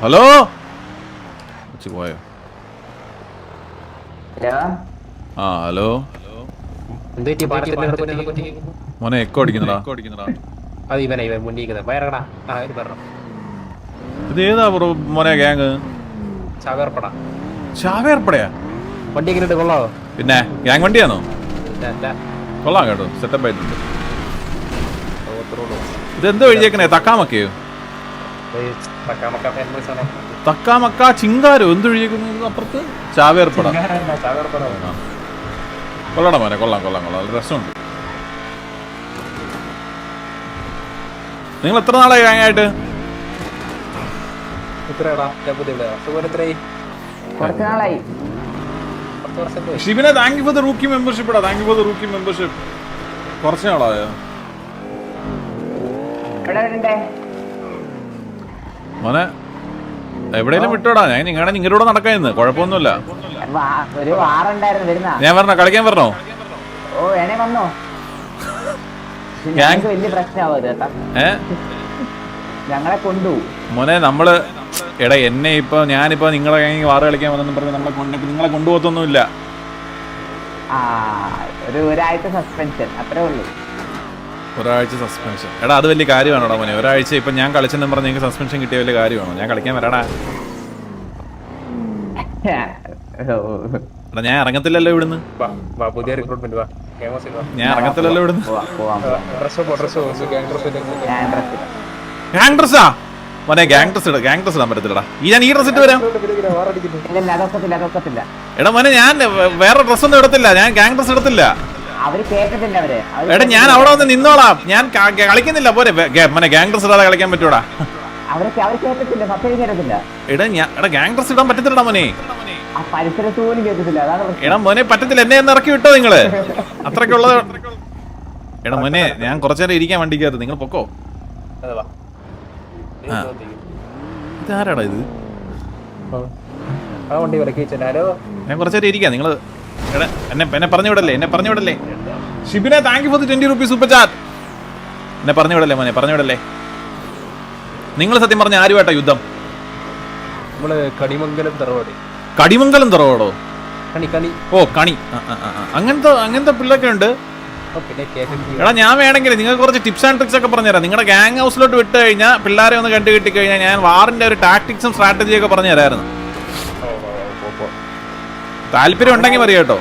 Hello പോയോ? ആ hello മോനെ എക്കോ അടിക്കുന്നടാ. ഇത് ഏതാ മോനെ ഗ്യാങ്? ചാവേർപ്പടയാ? വണ്ടി എങ്ങനെ കൊള്ളാവോ? പിന്നെ ഗ്യാങ് വണ്ടിയാണോ? കൊള്ളാം കേട്ടോ, സെറ്റപ്പ് ആയിട്ടുണ്ട്. ഇതെന്തോ എഴുതിയേക്കണേ? തക്കാമക്കയോ? തക്കാമക്ക ചിങ്കാരോ എന്ത് എഴുതിയേക്കുന്നത് അപ്പുറത്ത്? ചാവേർപ്പട. കൊള്ളടാ മോനെ, കൊള്ളാം കൊള്ളാം കൊള്ളാം, നല്ല രസമുണ്ട്. നിങ്ങൾ എത്ര നാളായി ഗ്യാങ് ആയിട്ട്? ഷിബിനെ thank you for the rookie membership. ഇടാ thank you for the rookie membership. കുറച്ച് നാളായോ മോനെ? എവിടെയെങ്കിലും വിട്ടോടാ, ഞാൻ നിങ്ങളുടെ കൂടെ നടക്കാന്ന്, കുഴപ്പമൊന്നുമില്ല. ഞാൻ പറഞ്ഞോ, കളിക്കാൻ പറഞ്ഞോ? മോനെ നമ്മള് എടാ എന്നെ ഇപ്പൊ ഞാനിപ്പോ നിങ്ങളെ വാറ് കളിക്കാൻ വന്നെന്ന് പറഞ്ഞ് നിങ്ങളെ കൊണ്ടുപോകത്തൊന്നുമില്ല. ഒരാഴ്ച സസ്പെൻഷൻ? എടാ അത് വലിയ കാര്യമാണോടാ മോനെ? ഒരാഴ്ച ഇപ്പൊ ഞാൻ കളിച്ചെന്ന് പറഞ്ഞ് നിങ്ങൾക്ക് സസ്പെൻഷൻ കിട്ടിയ വലിയ കാര്യമാണോ? ഞാൻ കളിക്കാൻ വരാടാ. എടാ ഞാൻ ഇറങ്ങത്തില്ലല്ലോ ഇവിടുന്ന്. ഞാൻ ഇറങ്ങത്തില്ലല്ലോ ഇവിടുന്ന്. ഗ്യാങ് ഡ്രസ്സാ മോനെ? ഗ്യാങ് ഡ്രസ് ഇടാൻ പറ്റത്തില്ലടാ. ഞാൻ ഈ ഡ്രസ് ഇട്ട് വരാം. എടാ മോനെ ഞാൻ വേറെ ഡ്രസ് ഒന്നും ഇടത്തില്ല, ഞാൻ ഗ്യാങ് ഡ്രസ് ഇടത്തില്ല. എടാ ഞാൻ അവിടെ വന്ന് നിന്നോളാം, ഞാൻ കളിക്കുന്നില്ല. പോരെ മോനെ, ഗ്യാങ് ഡ്രസ് ഇടാതെ കളിക്കാൻ പറ്റൂടാ? എടാ ഗ്യാങ് ഡ്രസ് ഇടാൻ പറ്റത്തില്ലടാ മോനെ. എടാ മോനെ പറ്റത്തില്ല, എന്നെ ഒന്ന് ഇറക്കി വിട്ടോ നിങ്ങള്. അത്രക്കുള്ളത്. എടാ മോനെ ഞാൻ കുറച്ചേരം ഇരിക്കാൻ വണ്ടിക്കകത്ത്, നിങ്ങൾ പൊക്കോ. ഇതാരാടാ ഇത്? ഞാൻ കുറച്ചേരം ഇരിക്കാം, നിങ്ങള് എന്നെ പറഞ്ഞു വിടല്ലേ. ഷിബിനെ thank you for 20 rupees super chat. എന്നെ പറഞ്ഞു വിടല്ലേ മോനെ, പറഞ്ഞു വിടല്ലേ. നിങ്ങൾ സത്യം പറഞ്ഞ ആരുമായിട്ടാ യുദ്ധം? കടിമംഗലം തറവാടോ? ഓ കണി. അങ്ങനത്തെ പിള്ളേരൊക്കെ ഉണ്ട്. എടാ ഞാൻ വേണമെങ്കിൽ നിങ്ങൾക്ക് കുറച്ച് ടിപ്സ് ആൻഡ് ട്രിക്സ് ഒക്കെ പറഞ്ഞുതരാം. നിങ്ങളുടെ ഗ്യാങ് ഹൗസിലോട്ട് വിട്ട് കഴിഞ്ഞാൽ പിള്ളേരെ ഒന്ന് കണ്ടു കിട്ടി കഴിഞ്ഞാൽ ഞാൻ വാറിന്റെ ഒരു ടാക്ടിക്സും സ്ട്രാറ്റജിയും ഒക്കെ പറഞ്ഞു തരായിരുന്നു. താല്പര്യം ഉണ്ടെങ്കിൽ മതി കേട്ടോ.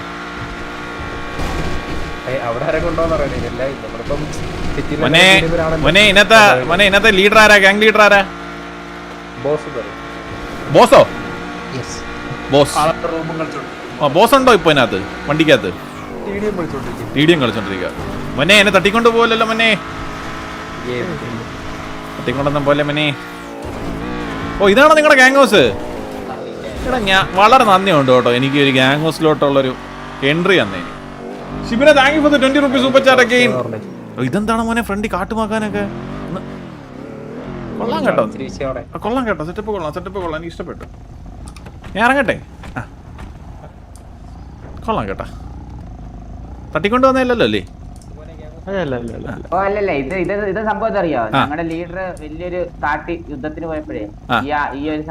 ഇന്നത്തെ ലീഡർ ആരാ? ഗ്യാങ് ലീഡർ ആരാ? ബോസോ? ബോസ് ഉണ്ടോ ഇപ്പൊ ഇതിനകത്ത്? വണ്ടിക്കകത്ത് ടിഡിഎം കളിച്ചോണ്ടിരിക്കുക. മോനെ എന്നെ തട്ടിക്കൊണ്ട് പോലല്ലോ മോനെ, തട്ടിക്കൊണ്ടൊന്നും പോലെ മോനെ. ഓ ഇതാണോ നിങ്ങളുടെ ഗ്യാങ് ഹൗസ്? എടാ ഞാൻ വളരെ നന്ദിയുണ്ട് കേട്ടോ, എനിക്ക് ഒരു ഗ്യാങ് ഹൗസിലോട്ടുള്ളൊരു എൻട്രി തന്നേ. ഷിബിനെ thank you for 20 rupees super chat again. ഇതെന്താണ് മോനെ ഫ്രണ്ട് കാട്ടുമാക്കാനൊക്കെ? കൊള്ളാം കേട്ടോ, കൊള്ളാം കേട്ടോ, സെറ്റപ്പ് കൊള്ളാം, എനിക്ക് ഇഷ്ടപ്പെട്ടു. ഞാൻ ഇറങ്ങട്ടെ? കൊള്ളാം കേട്ടാ. തട്ടിക്കൊണ്ട് വന്നല്ലോ അല്ലേ? ഇത് സംഭവം അറിയോ? ഞങ്ങളുടെ ലീഡർ വലിയൊരു കാട്ടി യുദ്ധത്തിന് പോയപ്പോഴേ ഈ ഒരു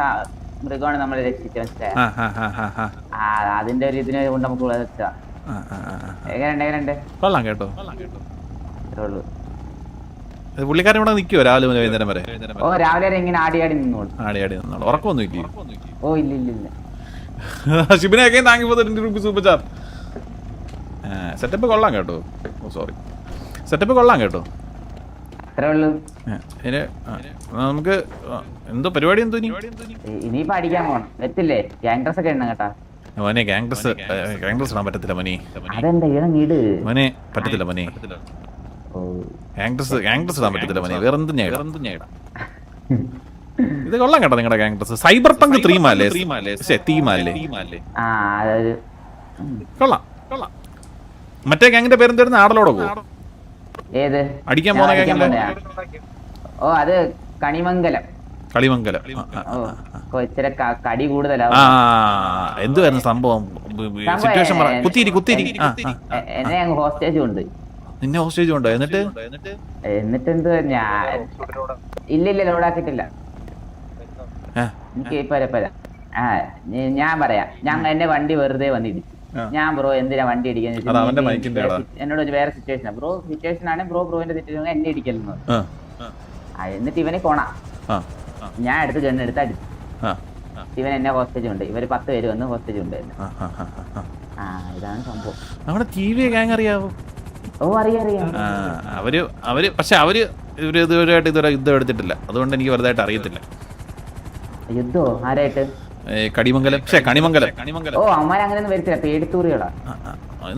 മൃഗമാണ് നമ്മളെ രക്ഷിച്ചത്, മനസ്സിലായോ? അതിന്റെ ഒരു ഇതിനെ കൊണ്ട് നമുക്ക് എങ്ങനെയുണ്ട്? കൊള്ളാം കേട്ടോ. പുള്ളിക്കാരൻ ഇവിടെ നിൽക്കുവോ രാവിലെ മുതൽ വൈകുന്നേരം വരെ? ഓ രാവിലെ വരെ ഇങ്ങനെ ആടി നിന്നോളൂ. ഉറക്കമൊന്നും ഇല്ലേ? ഓ ഇല്ല. ഷിബിനെയൊക്കെ thank you for 20 rupees super chat. Setup കൊള്ളാം കേട്ടോ. ഓ സോറി, സെറ്റപ്പ് കൊള്ളാം കേട്ടോ. നമുക്ക് എന്തോ പരിപാടി എന്തോ ഇനിയിപ്പോ അടിക്കാൻ പോണം. എത്തില്ലേ? ഗ്യാങ് ഡ്രസ് ഒക്കെ ഇടണം കേട്ടാ മോനെ. ഗ്യാങ് ഡ്രസ് ഇടാൻ പറ്റത്തില്ല മോനെ. മോനെ പറ്റത്തില്ല മോനെ. ഗ്യാങ് ഡ്രസ് ഇടാൻ പറ്റത്തില്ല മോനെ. വേറെന്തും ഞാൻ ഇടാം. ഇത് കൊള്ളാം കേട്ടോ നിങ്ങളുടെ ഗ്യാങ് ഡ്രസ്. സൈബർ പങ്ക് തീമല്ലേ? കൊള്ളാം. മറ്റേ ഗ്യാങ്ങിന്റെ പേരെന്തായിരുന്നു? ആടലോടോ ഏത് അടിക്കാൻ പോകുന്ന ഗ്യാങ്ങിന്റെ? ഓ അത് കണിമംഗലം. കടി കൂടുതലാ. എന്തുവായിരുന്നു സംഭവം? സിറ്റുവേഷൻ എന്നെ ഹോസ്റ്റേജ് ഉണ്ട്. നിന്നെ ഹോസ്റ്റേജ് ഉണ്ടോ? എന്നിട്ട് എന്ത്? ഞാൻ ഇല്ല ലോഡാക്കിട്ടില്ല. എനിക്ക് ഞാൻ പറയാം. എന്റെ വണ്ടി വെറുതെ വന്നിടിച്ചു. ഞാൻ ബ്രോ എന്തിനാ വണ്ടി ഇടിക്കുന്നത്? എന്നോട് വേറെ സിറ്റുവേഷൻ ബ്രോ, സിറ്റുവേഷൻ ആണ് ബ്രോന്റെ സിറ്റുവേഷൻ എന്നെ ഇടിക്കലെന്ന്. എന്നിട്ട് ഇവന് കോണ ഞാൻ എടുത്ത് ഗണ്ണെടുത്ത് അടിച്ചു. ഇവൻ എന്നെ ഹോസ്റ്റേജ് ഉണ്ട്. ഇവര് 10 പേര് വന്ന് ഹോസ്റ്റേജ് ഉണ്ട്. ഇതാണ് സംഭവം. നമ്മുടെ TV ഗ്യാങ് അറിയാവോ? ഓ അറിയാം. അവര് പക്ഷെ അവര് ഇതുവരെയായിട്ട് ഇതുവരെ യുദ്ധം എടുത്തിട്ടില്ല. അതുകൊണ്ട് എനിക്ക് വലുതായിട്ട് അറിയത്തില്ല. യുദ്ധോ? ആരായിട്ട്? കണിമംഗലം. ഓ അമ്മാര് അങ്ങനെയൊന്നും വരത്തില്ല, പേടിത്തൂറികളാ.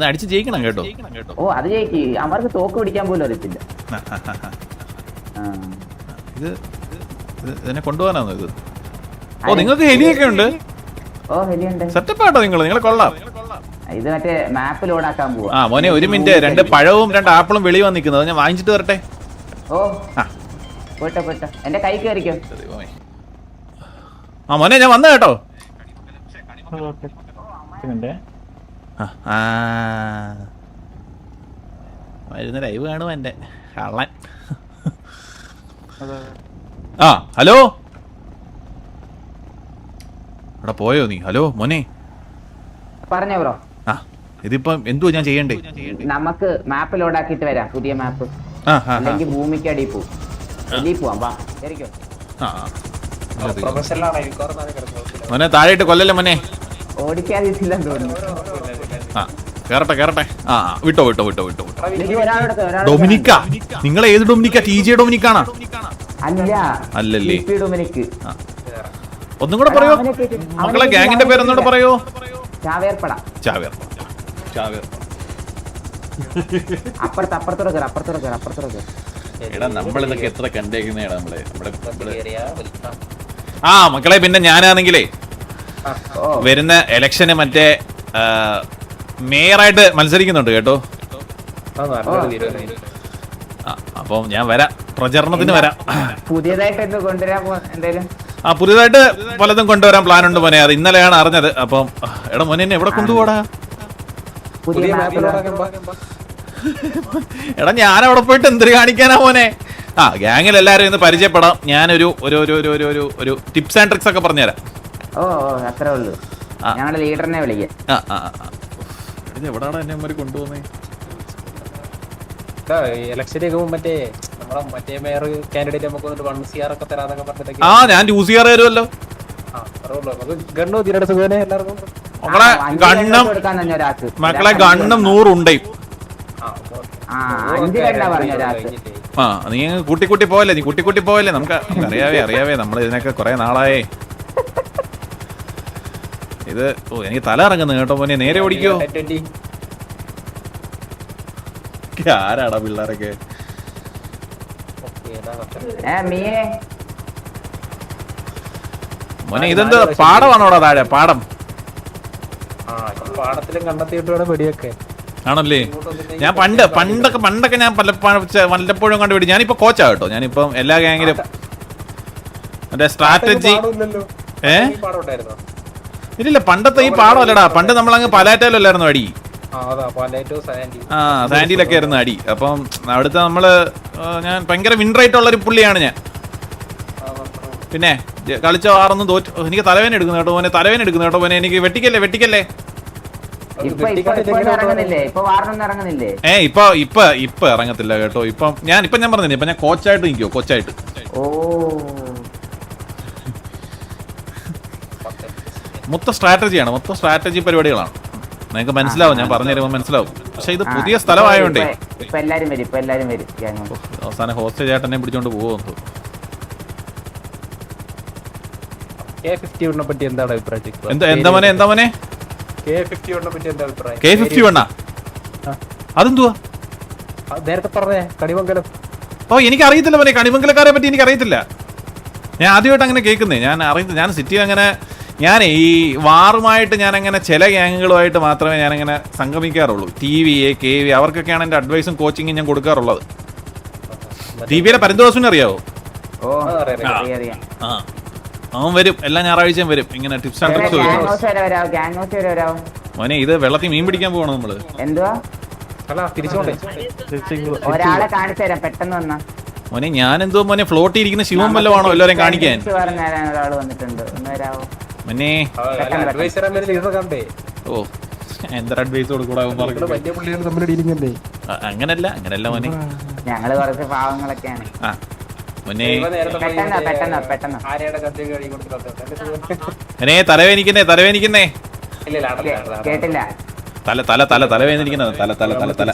അടിച്ച് ജയിക്കണം കേട്ടോ. ഓ അത് ജയിക്ക്. അവർക്ക് തോക്ക് പിടിക്കാൻ പോലും അറിയത്തില്ല. ഇതിനെ കൊണ്ടുപോകാനാണോ ഇത്? ഓ നിങ്ങൾക്ക് ഹെലിയൊക്കെ ഉണ്ട്. ഓ ഹെലിയുണ്ട്. സെറ്റപ്പ് ആട്ടോ നിങ്ങളെ കൊള്ളാം. ഇത് മറ്റേ മാപ്പ് ലോഡാക്കാൻ പോവാ. മോനെ ഒരു മിനിറ്റ്, 2 പഴവും 2 ആപ്പിളും വെളി വന്നിരിക്കുന്നത് ഞാൻ വാങ്ങിച്ചിട്ട് വരട്ടെ. ഓ പോട്ടെ എന്റെ കൈ കയറിക്കോ. മോനെ ഞാൻ വന്നു കേട്ടോ. വരുന്ന ലൈവ് കാണും എന്റെ കള്ളൻ. ഹലോ ഇവിടെ പോയോ നീ? ഹലോ മോനെ പറഞ്ഞോ ബ്രോ. ഇതിപ്പം എന്തുവാ ഞാൻ ചെയ്യണ്ടേ? നമുക്ക് മാപ്പ് ലോഡാക്കിട്ട് വരാം, പുതിയ മാപ്പ്. അല്ലെങ്കിൽ ഭൂമിക്ക് അടി പോവാം. വാ ശരിക്കോ. മോനെ താഴെയിട്ട് കൊല്ലല്ലേ മോനെ. ഓടിക്കാതില്ലെന്ന് തോന്നുന്നു. കേറട്ടെ. വിട്ടോ. ഡൊമിനിക്ക, നിങ്ങൾ ഏത് ഡൊമിനിക്ക? TJ ഡൊമിനിക്കാണോ? അല്ലല്ലേ. ഒന്നും കൂടെ പറയോ മക്കളെ, ഗ്യാങ്ങിന്റെ പേര് ഒന്നുകൂടെ പറയോ? ചാവേർപ്പട. അപ്പുറത്തോടെ. എടാ നമ്മളിതൊക്കെ എത്ര കണ്ടേക്കുന്നേടാ നമ്മളെ. മക്കളെ പിന്നെ ഞാനാണെങ്കിലേ വരുന്ന ഇലക്ഷന് മറ്റേ മേയറായിട്ട് മത്സരിക്കുന്നുണ്ട് കേട്ടോ. അപ്പം ഞാൻ വരാം, പ്രചരണത്തിന് വരാം. പുതിയതായിട്ട് പലതും കൊണ്ടുവരാൻ പ്ലാൻ ഉണ്ട് മോനെ. അത് ഇന്നലെയാണ് അറിഞ്ഞത്. അപ്പം എടാ മോനെ എന്നെ എവിടെ കൊണ്ടുപോടാ? എടാ ഞാൻ അവിടെ പോയിട്ട് എന്തൊരു കാണിക്കാനാ മോനെ? ഗ്യാങ്ങിൽ എല്ലാരും ഇന്ന് പരിചയപ്പെടാം. ഞാനൊരു ഒരു ടിപ്സ് ആൻഡ് ട്രിക്സ് ഒക്കെ പറഞ്ഞുതരാം. ഓ അത്രേ ഉള്ളൂ. ഞങ്ങളുടെ ലീഡറിനെ വിളിക്കാം. എവിടാണ് എന്നെ അമ്മ കൊണ്ടുപോകുന്നേ? ഞാൻ 2CR തരുമല്ലോ. മക്കളെ ഗണ്ണും 100 ഉണ്ട്. നീ കൂട്ടി പോവല്ലേ? നമുക്ക് അറിയാവേ നമ്മൾ ഇതിനൊക്കെ കുറെ നാളായേ. ഇത് എനിക്ക് തല ഇറങ്ങുന്നു കേട്ടോ മോനെ. നേരെ ഓടിക്കോ. ആരാടാ പിള്ളേരൊക്കെ? മോനെ ഇതെന്ത് പാടമാണോടാ താഴെ? പാടത്തിലും കണ്ടെത്തിയിട്ട് വെടിയൊക്കെ ആണല്ലേ? ഞാൻ പണ്ടൊക്കെ ഞാൻ വല്ലപ്പോഴും കണ്ട് വെടി. ഞാനിപ്പോ കോച്ചാ കേട്ടോ. ഞാനിപ്പം എല്ലാ ഗ്യാങ്ങിലും മറ്റേ സ്ട്രാറ്റജി. ഇല്ല പണ്ടത്തെ ഈ പാടമല്ലടാ. പണ്ട് നമ്മളങ്ങ് പലാറ്റയിലല്ലായിരുന്നു അടി. സാൻഡിയിലൊക്കെ ആയിരുന്നു അടി. അപ്പം അവിടുത്തെ നമ്മള് ഞാൻ ഭയങ്കര വിൻറേറ്റ് ഉള്ളൊരു പുള്ളിയാണ് ഞാൻ. പിന്നെ കളിച്ച ആറൊന്നും തോറ്റു. എനിക്ക് തലവേന എടുക്കുന്നു കേട്ടോ മോനെ. എനിക്ക് വെട്ടിക്കല്ലേ. ഇപ്പൊ ഇറങ്ങത്തില്ല കേട്ടോ. ഞാൻ പറഞ്ഞില്ലേ, ഇപ്പൊ ഞാൻ കോച്ചായിട്ട് നിൽക്കുവോ? കോച്ചായിട്ട് മൊത്തം സ്ട്രാറ്റജി പരിപാടികളാണ്. നിങ്ങൾക്ക് മനസ്സിലാവും, ഞാൻ പറഞ്ഞു തരുമ്പോൾ മനസ്സിലാവും. പക്ഷെ ഇത് പുതിയ സ്ഥലമായോണ്ടേ അവസാനം ഹോസ്റ്റേജ് ആയിട്ട് എന്നെ പിടിച്ചോണ്ട് പോകുന്നു. എന്താ മോനെ K51? അതെന്തുവാ? ഓ എനിക്കറിയത്തില്ല മോനെ. കണിമംഗലക്കാരെ പറ്റി എനിക്കറിയത്തില്ല. ഞാൻ ആദ്യമായിട്ട് അങ്ങനെ കേൾക്കുന്നേ. ഞാൻ സിറ്റി അങ്ങനെ ഞാൻ ഈ വാറുമായിട്ട് ഞാൻ അങ്ങനെ ചില ഗ്യാങ്ങുകളുമായിട്ട് മാത്രമേ ഞാനങ്ങനെ സംഗമിക്കാറുള്ളൂ. TV, KV അവർക്കൊക്കെയാണ് എൻ്റെ അഡ്വൈസും കോച്ചിങ്ങും ഞാൻ കൊടുക്കാറുള്ളത്. TVയിലെ പരന്തോസിനെ അറിയാവോ? അവൻ വരും, എല്ലാ ഞായറാഴ്ചയും വരും. ഇങ്ങനെ ടിപ്സ് ആൻഡ് ട്രിക്സ് മോനെ. ഇത് വെള്ളത്തിൽ മീൻ പിടിക്കാൻ പോകണം നമ്മള്. ഒരാളെ കാണിച്ചു തരാം, പെട്ടെന്ന് വന്നാ. മോനെ ഞാൻ എന്തോ മോനെ ഫ്ലോട്ട് ഇരിക്കുന്ന ശിവം വല്ലതാണോ എല്ലാവരും കാണിക്കാൻ ഒരാൾ വന്നിട്ടുണ്ട് മോനെ ഓ എന്തൊരു അഡ്വൈസ് കൊടുക്കൂടാ അങ്ങനല്ല അങ്ങനല്ല മോനെ ഞങ്ങള് കുറച്ച് പാവങ്ങളൊക്കെയാണ് ആ മോനെ മോനെ തലവേനിക്കുന്നേ കേട്ടില്ല തലവേദനിക്കുന്നത് തല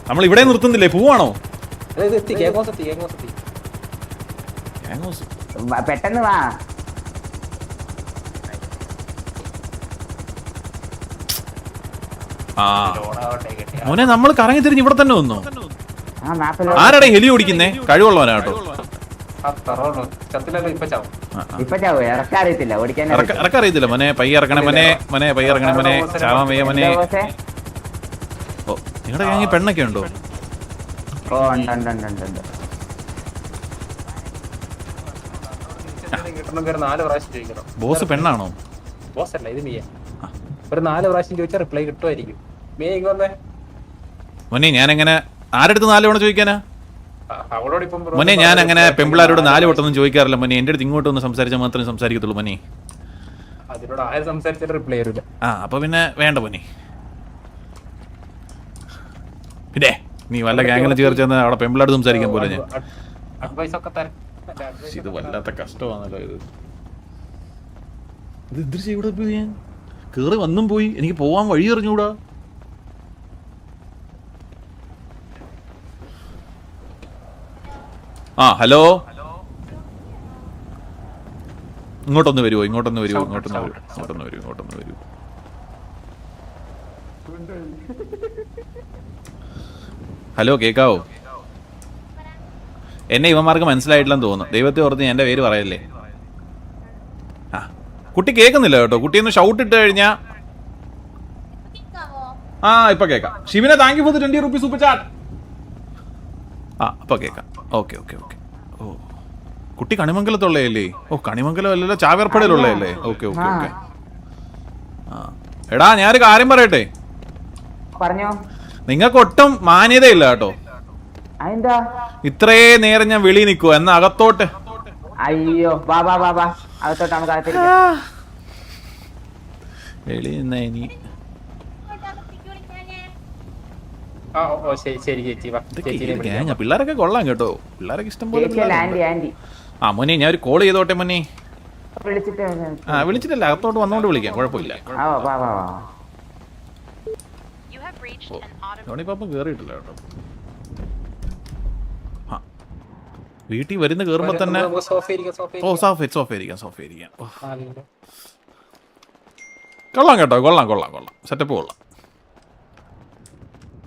നമ്മൾ ഇവിടെ നിർത്തുന്നില്ലേ പൂവാണോ പെട്ടെന്ന് വാ മോനെ നമ്മൾ കറങ്ങി തിരിഞ്ഞ് ഇവിടെ തന്നെ വന്നു ആരാടെ ഹെലി ഓടിക്കുന്നേ കഴിവുള്ളവനാട്ടോ ഇറക്കറിയത്തില്ല മോനെ പയ്യ ഇറക്കണേ മോനെ പയ്യ ഇറക്കണേ മോനെ ചാവാൻ വയ്യ മോനെ ഓ നിങ്ങളുടെ ഗാങ്ങി പെണ്ണൊക്കെ ഉണ്ടോ ബോസ് പെണ്ണാണോ ബോസ് അല്ല ഇത് മിയ ഒരു 4 പ്രാവശ്യം ചോദിച്ചാൽ റിപ്ലൈ കിട്ടുമായിരിക്കും മിയ ഇങ്ങ വന്നേ മോനെ ഞാനെങ്ങനെ ആരെടുത്ത് 4 തവണ ചോദിക്കാനാ അവളോട് ഇപ്പം മോനെ ഞാൻ അങ്ങനെ പെമ്പിളാരോട് 4 വട്ടമൊന്നും ചോദിക്കാറില്ല മോനെ എന്റെ അടുത്ത് ഇങ്ങോട്ട് ഒന്ന് സംസാരിച്ചാൽ മാത്രമേ സംസാരിക്കത്തുള്ളൂ മോനെ അതിനോട് ആരും സംസാരിച്ചിട്ട് റിപ്ലൈ തരില്ല അപ്പൊ പിന്നെ വേണ്ട മോനെ പിന്നെ നീ വല്ല ഗാങ്ങിലും ചേർച്ചെന്ന് അവിടെ പെമ്പിളാട് സംസാരിക്കാൻ പോലെ ഞാൻ അഡ്വൈസ് ഒക്കെ തരാം ഇത് വല്ലാത്ത കഷ്ടമാണല്ലോ ഇത് എന്തൊരു ചെയ്യൂടാ ഇപ്പൊ ഞാൻ കേറി വന്നും പോയി എനിക്ക് പോവാൻ വഴി അറിഞ്ഞൂടാ ഹലോ ഇങ്ങോട്ടൊന്ന് വരുമോ ഇങ്ങോട്ടൊന്ന് വരൂ ഹലോ കേക്കാവോ എന്നെ ഇവന്മാർക്ക് മനസ്സിലായിട്ടില്ലെന്ന് തോന്നുന്നു ദൈവത്തെ ഓർത്ത് ഞാൻ എൻ്റെ പേര് പറയല്ലേ കുട്ടി കേൾക്കുന്നില്ല കേട്ടോ കുട്ടി ഒന്ന് ഷൗട്ട് ഇട്ട് കഴിഞ്ഞാ ഇപ്പൊ കേക്കാം ശിവനെ thank you for 20 rupees super chat അപ്പൊ കേക്കാം ഓക്കെ ഓ കുട്ടി കണിമംഗലത്തുള്ളതല്ലേ ഓ കണിമംഗലം അല്ലല്ലോ ചാവേർപ്പടയിലുള്ളതല്ലേ ഓക്കെ എടാ ഞാനൊരു കാര്യം പറയട്ടെ പറഞ്ഞോ നിങ്ങൾക്ക് ഒട്ടും മാന്യതയില്ല കേട്ടോ ഇത്രേ നേരം ഞാൻ വെളി നിൽക്കുവോ എന്നാ അകത്തോട്ട് അയ്യോ അകത്തോട്ട് നമുക്ക് വെളി നിന്നാ ഇനി പിള്ളേരൊക്കെ കൊള്ളാം കേട്ടോ പിള്ളേരൊക്കെ ഇഷ്ടം പോലെ മോനെ ഞാൻ ഒരു കോൾ ചെയ്തോട്ടെ മോനെ വിളിച്ചിട്ടല്ല അകത്തോട്ട് വന്നോണ്ട് വിളിക്കാം കുഴപ്പമില്ല ധോണിപ്പാപ്പം കേറിയിട്ടില്ല കേട്ടോ വീട്ടിൽ വരുന്ന കേറുമ്പോ തന്നെ സോഫ ഇരിക്കാം കൊള്ളാം കേട്ടോ കൊള്ളാം സെറ്റപ്പ് കൊള്ളാം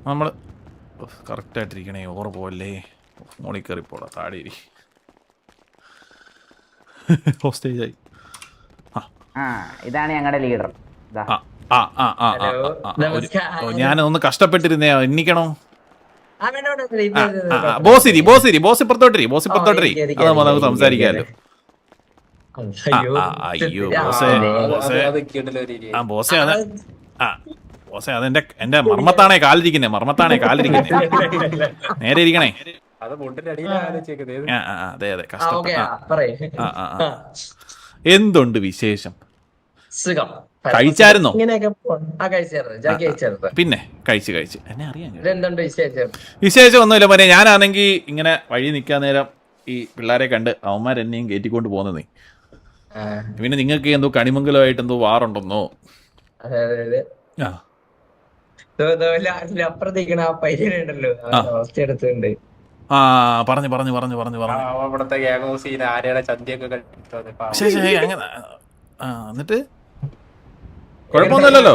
നമ്മൾ കറക്റ്റായിട്ടിരിക്കണേ ഓറ് പോവല്ലേ മോളിൽ കയറി പോടാ താഴെ ഇരി ഹോസ്റ്റേജായി ഇതാണ് ഞങ്ങളുടെ ലീഡർ ഞാനൊന്ന് കഷ്ടപ്പെട്ടിരുന്നേ എണ്ണിക്കണോ ബോസ് ഇപ്പുറത്തോട്ടിരി അത് നമുക്ക് സംസാരിക്കാമല്ലോ അയ്യോ ബോസേ എന്റെ മർമ്മത്താണേ കാലിരിക്കുന്നേ നേരെ ഇരിക്കണേ അതെ കഷ്ടം എന്തുണ്ട് വിശേഷം കഴിച്ചായിരുന്നോ പിന്നെ കഴിച്ച് എന്നെ അറിയാം വിശേഷം ഒന്നുമില്ല മോനെ ഞാനാണെങ്കി ഇങ്ങനെ വഴി നിൽക്കാൻ നേരം ഈ പിള്ളേരെ കണ്ട് അവന്മാരെന്നെയും കയറ്റിക്കൊണ്ട് പോകുന്നതേ പിന്നെ നിങ്ങൾക്ക് എന്തോ കണിമംഗലമായിട്ട് എന്തോ വാറുണ്ടെന്നോ പറഞ്ഞു എന്നിട്ട് കുഴപ്പമൊന്നുമില്ലല്ലോ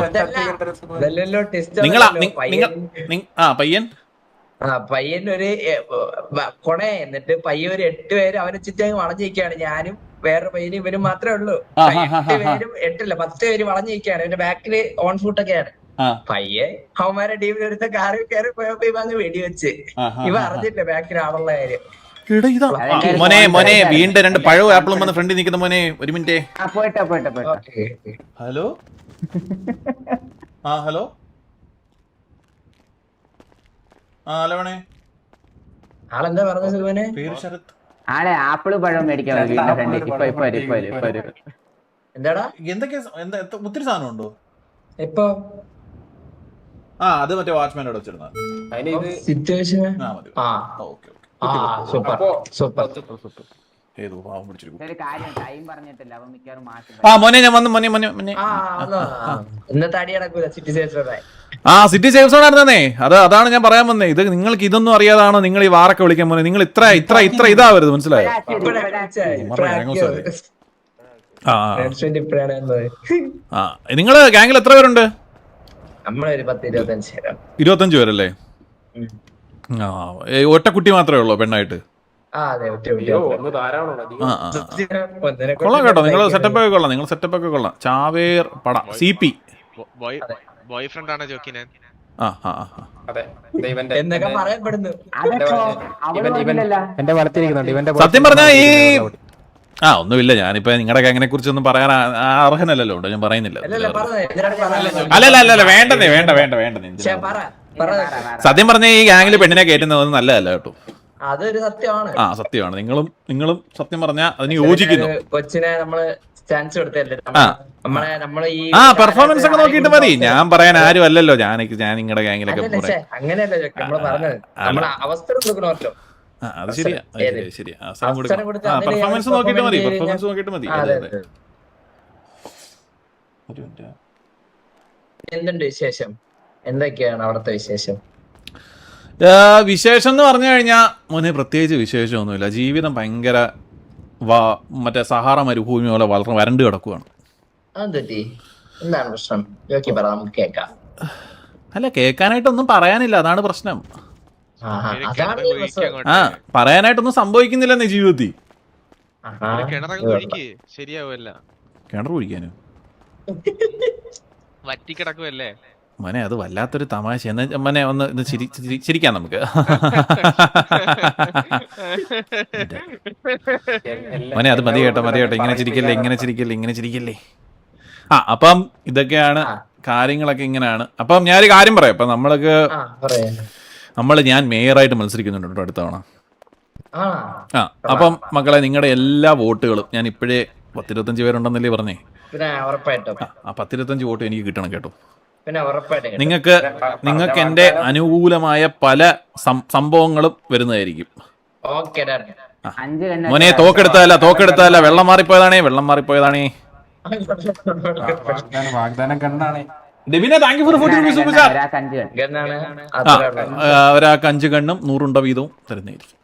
പയ്യനൊരു കൊണേ എന്നിട്ട് പയ്യ ഒരു 8 പേര് അവനെ ചുറ്റും വളഞ്ഞിരിക്കുകയാണ് ഞാനും വേറൊരു പയ്യനും ഇവരും മാത്രമേ ഉള്ളൂ 8 പേരും 10 പേര് വളഞ്ഞിരിക്കുകയാണ് ഇവന്റെ ബാക്കില് ഓൺ ഫുട്ടൊക്കെയാണ് പയ്യെ അവന്മാരെ ടീമിൽ എടുത്ത കാറിൽ കയറി പോയപ്പോ ഇവ അങ്ങ് വെടിവെച്ച് ഇവ അറിഞ്ഞില്ല ബാക്കിൽ ആളുള്ള കാര്യം മോനെ വീണ്ടും 2 പഴവും ആപ്പിളും വന്ന് ഫ്രണ്ടിൽ നിൽക്കുന്ന മോനെ ഒരു മിനിറ്റ് ഹലോ ഹലോ ഹലോ ആളെന്താ പറഞ്ഞ സുഖനെ? പേര് ശരത്. ആളെ ആപ്പിള് പഴം മേടിക്കാൻ വരും വീടിന്റെ ഫ്രണ്ടിൽ. ഇപ്പൊ വരും. എന്താടാ എന്തൊക്കെയാ ഒത്തിരി സാധനം ഉണ്ടോ? ഇപ്പൊ അത് മറ്റേ വാച്ച്മാനോട് വെച്ചിരുന്ന സിറ്റുവേഷൻ സൂപ്പർ സൂപ്പർ. ഏതോ പാവം പിടിച്ചിരിക്കും. ഒരു കാര്യം ടൈം പറഞ്ഞിട്ടില്ല, അപ്പൊ മിക്കവാറും മാറ്റി. മോനെ ഞാൻ വന്നു മോനെ. ഇന്നത്തെ അടി നടക്കൂല city safe city safe zone ആയിരുന്നേ. അതാണ് ഞാൻ പറയാൻ വന്നേ. ഇത് നിങ്ങൾക്ക് ഇതൊന്നും അറിയാതാണോ നിങ്ങൾ ഈ വാറൊക്കെ വിളിക്കാൻ പോകുന്നത്? നിങ്ങൾ ഇത്ര ഇതാവരുത്, മനസ്സിലായോ? നിങ്ങള് ഗാംഗിൽ എത്ര പേരുണ്ട്? നമ്മളൊരു 10-25 25 പേരല്ലേ? ഒറ്റ കുട്ടി മാത്രമേ ഉള്ളൂ പെണ്ണായിട്ട്? കൊള്ളാം കേട്ടോ, നിങ്ങൾ സെറ്റപ്പ് ഒക്കെ കൊള്ളാം. ചാവേർ പട CP ബോയ്ഫ്രണ്ട് ആണ് ജോക്കിനാൻ. എന്നൊക്കെ പറയപ്പെടുന്നു. എന്റെ വളർത്തിയിരിക്കുന്നുണ്ട് ഇവന്റെ സത്യം പറഞ്ഞാ ഈ ഒന്നുമില്ല. ഞാനിപ്പോ നിങ്ങളുടെ ഗാങ്ങിനെ കുറിച്ചൊന്നും പറയാൻ അർഹനല്ലല്ലോ, ഞാൻ പറയുന്നില്ല. അല്ലല്ല വേണ്ടെന്നേ. സത്യം പറഞ്ഞ ഈ ഗാങ്ങിൽ പെണ്ണിനെ കയറ്റുന്നത് നല്ലതല്ല കേട്ടോ. അതൊരു സത്യമാണ്. സത്യമാണ്. നിങ്ങളും സത്യം പറഞ്ഞാ അതിന് യോജിക്കുന്നു. കൊച്ചിനെ നമ്മള് ചാൻസ് കൊടുത്തല്ലേ നമ്മളെ ഈ പെർഫോമൻസ് ഒക്കെ നോക്കിയിട്ട് മതി. ഞാൻ പറയാൻ ആരും അല്ലല്ലോ. ഞാൻ നിങ്ങളുടെ ഗാങ്ങിലൊക്കെ അങ്ങനെയല്ല നമ്മള് പറഞ്ഞത്, നമ്മളെ അവസരം കൊടുക്കണമല്ലോ. അത് ശരിയാ. പെർഫോമൻസ് നോക്കിയിട്ട് മതി. എന്തുണ്ട് വിശേഷം? എന്തൊക്കെയാണ് അവിടുത്തെ വിശേഷം? വിശേഷം എന്ന് പറഞ്ഞു കഴിഞ്ഞാൽ മോനെ പ്രത്യേകിച്ച് വിശേഷമൊന്നുമില്ല. ജീവിതം ഭയങ്കര മറ്റേ സഹാറ മരുഭൂമി പോലെ വരണ്ട് കിടക്കുകയാണ്. എന്താണ് പ്രശ്നം? നമുക്ക് കേൾക്കാം. അല്ല, കേൾക്കാനായിട്ടൊന്നും പറയാനില്ല, അതാണ് പ്രശ്നം. പറയാനായിട്ടൊന്നും സംഭവിക്കുന്നില്ലെന്നേ ജീവിതത്തിൽ. ശരിയാവല്ല, കിണർ കുഴിക്കാനോ? വറ്റിക്കിടക്കുമല്ലേ മോനെ, അത് വല്ലാത്തൊരു തമാശ. മോനെ ഒന്ന് ചിരിക്കാം നമുക്ക്. മോനെ അത് മതി കേട്ടോ. ഇങ്ങനെ ചിരിക്കല്ലേ. അപ്പം ഇതൊക്കെയാണ് കാര്യങ്ങളൊക്കെ, ഇങ്ങനെയാണ്. അപ്പം ഞാനൊരു കാര്യം പറയാം. ഇപ്പൊ ഞാൻ മേയറായിട്ട് മത്സരിക്കുന്നുണ്ട് അടുത്ത തവണ. അപ്പം മക്കളെ, നിങ്ങളുടെ എല്ലാ വോട്ടുകളും ഞാൻ ഇപ്പോഴേ 10-25 പേരുണ്ടെന്നല്ലേ പറഞ്ഞേ. 10-25 വോട്ട് എനിക്ക് കിട്ടണം കേട്ടോ. നിങ്ങൾക്ക് എന്റെ അനുകൂലമായ പല സംഭവങ്ങളും വരുന്നതായിരിക്കും. മോനെ, തോക്കെടുത്തല്ല. വെള്ളം മാറിപ്പോയതാണേ. വാഗ്ദാനം കണ്ണാണ്. ഒരാൾക്ക് 5 കണ്ണും 100 വീതവും തരുന്നതായിരിക്കും.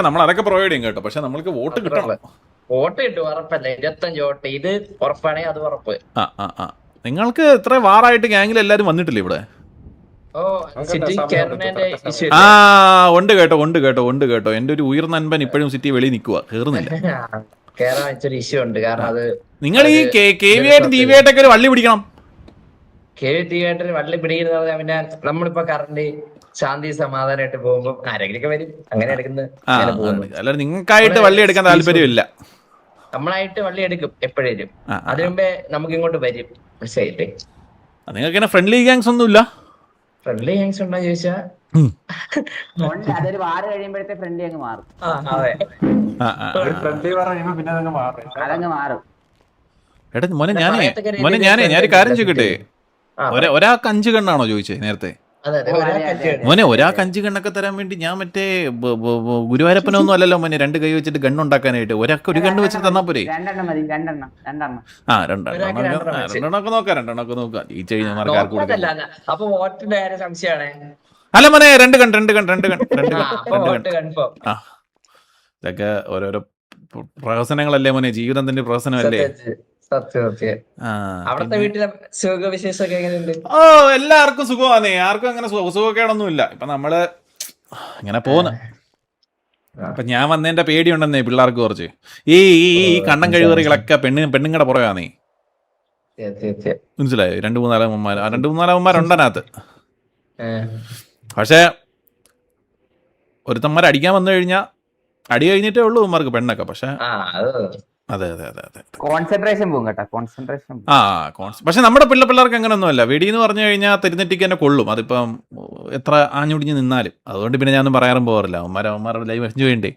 നമ്മളതൊക്കെ പ്രൊവൈഡ് ചെയ്യും കേട്ടോ. പക്ഷെ നമ്മൾക്ക് വോട്ട് കിട്ടണം. വോട്ട് കിട്ടും, ഉറപ്പല്ല. 25 വോട്ട് ഇത് ഉറപ്പാണെങ്കിൽ അത് ഉറപ്പ്. നിങ്ങൾക്ക് ഇത്ര വാറായിട്ട് ഗാങ്ങിൽ എല്ലാരും വന്നിട്ടില്ലേ ഇവിടെ? ഉണ്ട് കേട്ടോ. എന്റെ ഒരു ഉയർന്ന അൻപൻ ഇപ്പോഴും സിറ്റി വെളിയിൽ നിൽക്കുക, കേറുന്നില്ല. കേറാൻ വെച്ചൊരു ഇഷ്യൂ ഉണ്ട്. കാരണം അത് നിങ്ങൾ ഈ KV ആയിട്ടും TV ആയിട്ടൊക്കെ ഒരു വള്ളി പിടിക്കണം. KV ആയിട്ട് വള്ളി പിടിക്കുന്നത് പിന്നെ നമ്മളിപ്പോ കറണ്ട് ശാന്തി സമാധാനമായിട്ട് പോകുമ്പോ ആരെങ്കിലും വരും, അങ്ങനെ എടുക്കുന്നത്. അല്ലാതെ നിങ്ങൾക്കായിട്ട് വള്ളി എടുക്കാൻ താല്പര്യമില്ല. നമ്മളായിട്ട് വള്ളി എടുക്കും എപ്പോഴേലും. അതിനു മുമ്പേ നമുക്ക് ഇങ്ങോട്ട് വരും. നിങ്ങൾക്ക് ഫ്രണ്ട്ലി ഗാങ്സ് ഒന്നും ഇല്ല? ഫ്രണ്ട്ലി ഗാങ്സ് ഉണ്ടോ ചോദിച്ചാ അതൊരു വാറ് കഴിയുമ്പോഴത്തെ ഫ്രണ്ട്ലി അങ്ങ് മാറും. അതങ്ങ് മാറും. എടാ മോനെ, ഞാനൊരു കാര്യം ചോദിക്കട്ടെ. ഒരാൾക്ക് 5 കണ്ണാണോ ചോദിച്ചേ നേരത്തെ? മോനെ, ഒരാൾക്ക് 5 കണ്ണൊക്കെ തരാൻ വേണ്ടി ഞാൻ മറ്റേ ഗുരുവായൂരപ്പനൊന്നും അല്ലല്ലോ മോനെ 2 കൈ വെച്ചിട്ട് ഗണ്ണുണ്ടാക്കാനായിട്ട്. ഒരാൾക്ക് 1 ഗണ്ണ് വെച്ചിട്ട് തന്നാ പോരെ? 2 മതി. 2 രണ്ടെണ്ണമൊക്കെ നോക്കാം. ഈ അല്ല മോനെ, 2 കണ്ണ്. ഇതൊക്കെ ഓരോരോ പ്രഹസനങ്ങളല്ലേ മോനെ, ജീവിതം തന്നെ പ്രഹസനമല്ലേ? അവിടുത്തെ വീട്ടിലെ സുഖവിശേഷമൊക്കെ എങ്ങനെയുണ്ട്? എല്ലാവർക്കും സുഖമാണേ. ആർക്കും അങ്ങനെ സുഖക്കേടൊന്നുമില്ല. ഇപ്പൊ നമ്മള് ഇങ്ങനെ പോന്ന്. അപ്പൊ ഞാൻ വന്നതിന്റെ പേടിയുണ്ടെന്നേ പിള്ളേർക്ക് കുറച്ച്. ഈ കണ്ണൻ കഴിവറികളൊക്കെ പെണ്ണുങ്ങളുടെ പുറകാന്നേ, മനസ്സിലായോ? 2-3 അവന്മാരുണ്ടതിനകത്ത്. പക്ഷെ ഒരുത്തന്മാർ അടിക്കാൻ വന്നു കഴിഞ്ഞാൽ അടി കഴിഞ്ഞിട്ടേ ഉള്ളൂ ഉമ്മാർക്ക് പെണ്ണൊക്കെ. പക്ഷെ അതെ അതെ അതെ അതെ. കോൺസെൻട്രേഷൻ പോകും കേട്ടോ, കോൺസെൻട്രേഷൻ. ആ പക്ഷെ നമ്മുടെ പിള്ളേർക്ക് അങ്ങനെയൊന്നുമല്ല. വെടിയെന്ന് പറഞ്ഞു കഴിഞ്ഞാൽ തെരുന്നെറ്റിക്ക് തന്നെ കൊള്ളും. അതിപ്പം എത്ര ആഞ്ഞുടിഞ്ഞ് നിന്നാലും. അതുകൊണ്ട് പിന്നെ ഞാനൊന്നും പറയാറും പോകാറില്ല. അവന്മാരുടെ ലൈഫ് എൻജോയ് ചെയ്യണ്ടേ.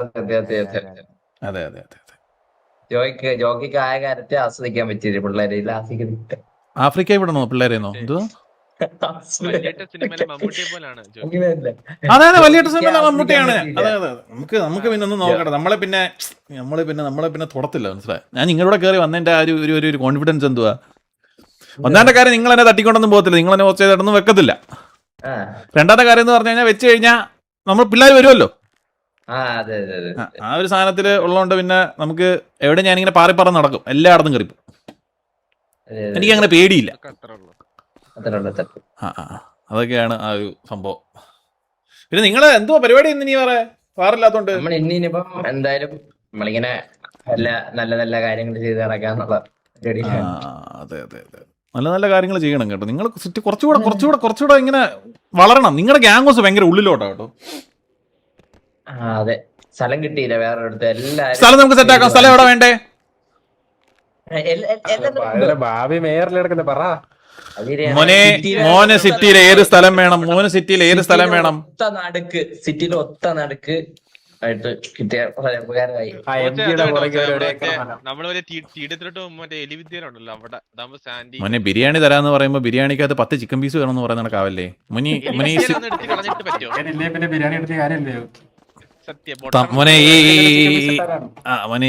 അതെ അതെ അതെ അതെ. അതെ അതെ അതെ അതെ. ജോക്കിക്ക് ആയ കാര്യത്തെ ആസ്വദിക്കാൻ പറ്റിയില്ല, പിള്ളേരെ ആസ്വദിക്കുന്നില്ല. ആഫ്രിക്ക വിടണോ പിള്ളേരെന്നോ? എന്തോ വലിയേട്ട സിനിമയിലെ മമ്മൂട്ടിയെ പോലാണ് ജോക്കി. അങ്ങനെയല്ലേ അതെ അതെ, വലിയ സമയത്ത് മമ്മൂട്ടിയാണ്. അതെ അതെ, നമുക്ക് പിന്നെ ഒന്ന് നോക്കട്ടെ. നമ്മളെ പിന്നെ തുടത്തില്ല, മനസ്സിലായി. ഞാൻ നിങ്ങളുടെ കയറി വന്നതിന്റെ ആ ഒരു കോൺഫിഡൻസ് എന്തുവാ. ഒന്നാമത്തെ കാര്യം, നിങ്ങൾ എന്നെ തട്ടിക്കൊണ്ടൊന്നും പോകത്തില്ല, നിങ്ങൾ എന്നെ കുറച്ച് ചെയ്തിട്ടൊന്നും വെക്കത്തില്ല. രണ്ടാമത്തെ കാര്യം എന്ന് പറഞ്ഞു കഴിഞ്ഞാൽ, വെച്ച് കഴിഞ്ഞാൽ നമ്മൾ പിള്ളേർ വരുമല്ലോ. ആ ഒരു സാധനത്തിൽ ഉള്ളതുകൊണ്ട് പിന്നെ നമുക്ക് എവിടെ ഞാനിങ്ങനെ പാറിപ്പറന്ന് നടക്കും, എല്ലായിടത്തും കയറിപ്പോ. എനിക്ക് അങ്ങനെ പേടിയില്ല. അതൊക്കെയാണ് ആ ഒരു സംഭവം. പിന്നെ നിങ്ങള് എന്തുവാ പരിപാടി ഇന്ന്? നീ വേറില്ലാത്തോണ്ട് നമ്മൾ ഇനിയിപ്പം എന്തായാലും നമ്മളിങ്ങനെ നല്ല നല്ല കാര്യങ്ങൾ ചെയ്ത് നടക്കാന്നുള്ള. അതെ അതെ അതെ, നല്ല നല്ല കാര്യങ്ങൾ ചെയ്യണം കേട്ടോ. നിങ്ങൾ കുറച്ചുകൂടെ ഇങ്ങനെ വളരണം. നിങ്ങളുടെ ഗ്യാങ് ഹൗസ് ഭയങ്കര ഉള്ളിലോട്ടോ കേട്ടോ. അതെ, സ്ഥലം കിട്ടിയില്ല വേറൊരിടത്ത്. എല്ലാരും സ്ഥലം നമുക്ക് സെറ്റ് ആക്കാം. സ്ഥലം എവിടെ വേണ്ടേ? ഭാവി മേയറിലെടുക്കുന്ന പറ. മോനെ സിറ്റിയിൽ ഏത് സ്ഥലം വേണം? സിറ്റിയിലെ ഒത്ത നടുക്ക് ആയിട്ട് കിട്ടിയ ഉപകാരമായി. മോനെ ബിരിയാണി തരാന്ന് പറയുമ്പോ ബിരിയാണിക്കകത്ത് 10 ചിക്കൻ പീസ് വേണമെന്ന് പറയുന്ന കണക്കാവല്ലേ മോനെ? മോനെ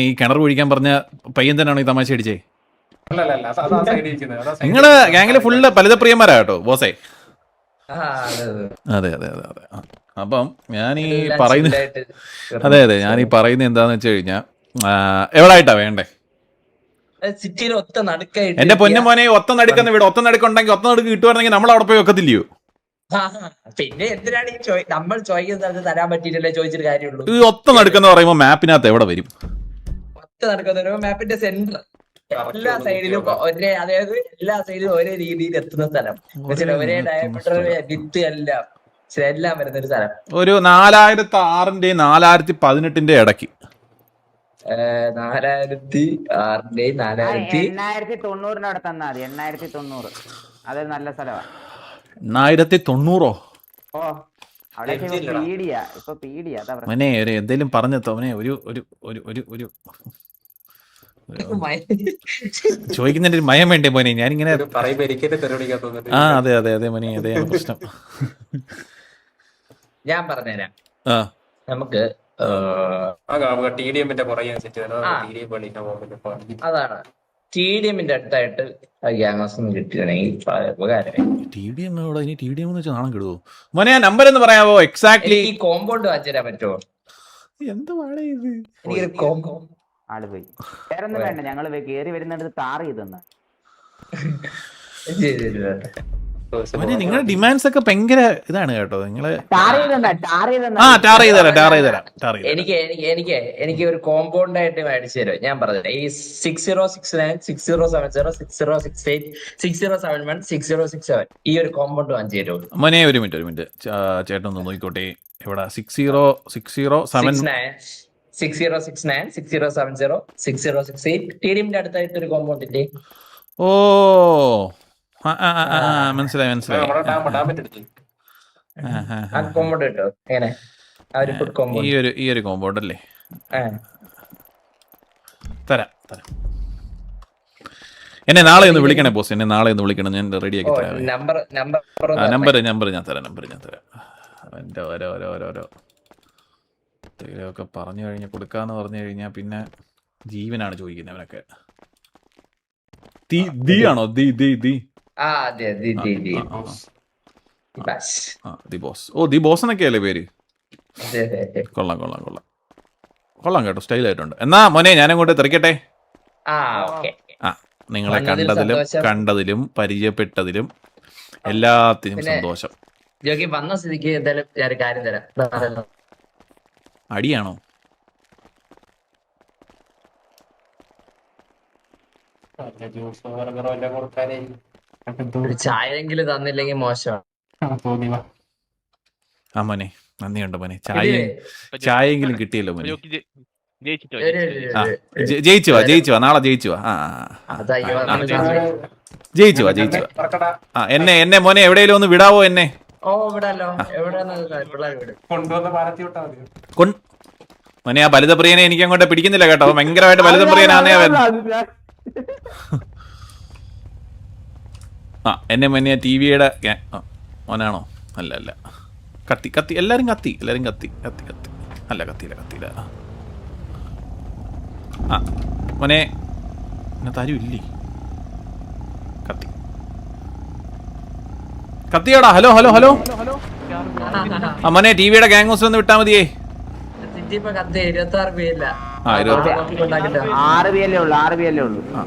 ഈ കിണർ കുഴിക്കാൻ പറഞ്ഞ പയ്യൻ തന്നെയാണോ ഈ തമാശ അടിച്ചേ? നിങ്ങള് ഗാങ്ങില് ഫുള്ള് ഫലിതപ്രിയന്മാരാ കേട്ടോ ബോസേ. അതെ അതെ അതെ അതെ. അപ്പം ഞാൻ ഈ പറയുന്നത് എന്താന്ന് വെച്ച് കഴിഞ്ഞാ, എവിടായിട്ടാ വേണ്ടേ? സിറ്റിയിൽ ഒത്ത നടുക്കായിട്ട്. എന്റെ പൊന്നു മോനെ, ഒത്ത നടുക്കുന്ന വീട്, ഒത്ത നടുക്കുണ്ടെങ്കിൽ ഒത്ത നടുക്ക് കിട്ടുവാണെങ്കിൽ നമ്മൾ അവിടെ പോയി വെക്കത്തില്ലയോ? പിന്നെ എന്തിനാണ് നമ്മൾ ചോദിക്കുന്നത്? തരാൻ പറ്റിയിട്ടല്ലേ ചോദിച്ചിട്ട് കാര്യമുള്ളൂ. ഈ ഒത്ത നടുക്കെന്ന് പറയുമ്പോ മാപ്പിനകത്ത് എവിടെ വരും? ഒത്ത നടുക്കുന്ന മാപ്പിന്റെ സെന്റർ, എല്ലാ സൈഡിലും ഒരേ, അതായത് എല്ലാ സൈഡിലും ഒരേ രീതിയിൽ എത്തുന്ന സ്ഥലം, ഒരേ ഡയമീറ്റർ വിത്ത് എല്ലാം വരുന്ന ഒരു സ്ഥലം. ഒരു 4006-ന്റെയും 4018-ന്റെയും ഇടയ്ക്ക്. 4006-ന്റെയും 890 തന്നാ മതി. 890 അതൊരു നല്ല സ്ഥലമാണ്. 890? ഓ, അവിടെ ഇപ്പൊ പീഡിയാ. മോനെ എന്തേലും പറഞ്ഞെത്തോ മോനെ? ഒരു ചോദിക്കുന്നതിന്റെ ഒരു മയം വേണ്ടേ മോനെ? ഞാനിങ്ങനെ അതെ അതെ അതെ മോനെ, അതെയാണ് പ്രശ്നം. ഞാൻ പറഞ്ഞുതരാം. നമുക്ക് അതാണ് TDMന്റെ അടുത്തായിട്ട് ഗ്യാങ് ഹൗസ് കിട്ടുകയാണെങ്കിൽ നാണം കിടുവോ മോനെ? നമ്പർ എന്ന് പറയാവോ? എക്സാക്ട്ലി ഈ കോമ്പൗണ്ട് വാങ്ങിച്ചു തരാൻ പറ്റുമോ? എന്താ ഇത്? ആള് പോയി. വേറൊന്നും വേണ്ട, ഞങ്ങള് കേറി വരുന്നിടത്ത് ടാർ ചെയ്ത് തന്ന. നിങ്ങളുടെ ഡിമാൻഡ്സ് ഒക്കെ ഭയങ്കര ഇതാണ് കേട്ടോ. നിങ്ങള് എനിക്ക് ഒരു കോമ്പൗണ്ട് ആയിട്ട് മേടിച്ചു തരും. ഞാൻ പറഞ്ഞത് ഈ 6069 6070 6068 6071 6067 ഈ ഒരു കോമ്പൗണ്ട് വാങ്ങിച്ചു തരും. മോനെ ഒരു മിനിറ്റ് ചേട്ടൻ ഒന്ന് നോക്കിക്കോട്ടെ. എവിടെ? 6069 6069 6070 6068 TDMന്റെ അടുത്തായിട്ട് ഒരു കോമ്പൗണ്ട് ഇല്ലേ? ഓ മനസ്സിലായി. ഈ ഒരു കോമ്പൗണ്ട് അല്ലേ? തരാം. എന്നെ നാളെ ഒന്ന് വിളിക്കണേ ബോസ്, എന്നെ നാളെ ഒന്ന് വിളിക്കണം. ഞാൻ റെഡി ആക്കി തരാം. നമ്പർ ഞാൻ തരാം. എന്റെ ഓരോ ഒക്കെ പറഞ്ഞു കഴിഞ്ഞാൽ കൊടുക്കാന്ന് പറഞ്ഞു കഴിഞ്ഞാൽ പിന്നെ ജീവനാണ് ചോദിക്കുന്നത് അവനൊക്കെ. ആണോ? ദി ബോസ് എന്നൊക്കെയല്ലേ പേര്? കൊള്ളാം കേട്ടോ, സ്റ്റൈലായിട്ടുണ്ട്. എന്നാ മോനെ ഞാനങ്ങോട്ട് തെറിക്കട്ടെ. നിങ്ങളെ കണ്ടതിലും പരിചയപ്പെട്ടതിലും എല്ലാത്തിനും സന്തോഷം. വന്ന സ്ഥിതിക്ക് എന്തായാലും ഞാൻ കാര്യം തരാം. അടിയാണോ? ചായയെങ്കിലും തന്നില്ലെങ്കിൽ മോശമാണ്. മോനെ നന്ദിയുണ്ട് മോനെ. ചായയെങ്കിലും കിട്ടിയല്ലോ മോനെ. ജയിച്ചിട്ടോ ആ ജയിച്ചു വാ നാളെ ജയിച്ചു വാ. അതയ്യോ ജയിച്ചു വാ ആ എന്നെ മോനെ എവിടെയെങ്കിലും ഒന്ന് വിടാവോ എന്നെ? ഓ ഇവിടല്ലോ എവിടെ പിള്ളേർ വിടും കൊണ്ടുവന്ന് പാലത്തി വിട്ടാ മതി. മോനെ ആ ബലിതപ്രിയനെ എനിക്ക് അങ്ങോട്ട് പിടിക്കുന്നില്ല കേട്ടോ, ഭയങ്കരമായിട്ട് ബലിതപ്രിയനാന്നേ അവൻ. ആ എന്നെ മോനെ ടിവിയുടെ മോനാണോ? അല്ല കത്തി എല്ലാരും കത്തി അല്ല കത്തിയില്ല. ആ മോനെ ഇന്നത്തെ ആരും ഇല്ലേ? കത്തിയോടാ. ഹലോ ആ മോനെ ടിവിയുടെ ഗാങ് ഹൗസിൽ ഒന്ന് വിട്ടാ മതിയേ. ഇപ്പൊ കത്തി 26 രൂപയില്ല. ആ 26 6 പേരല്ലേ ഉള്ളൂ. ആ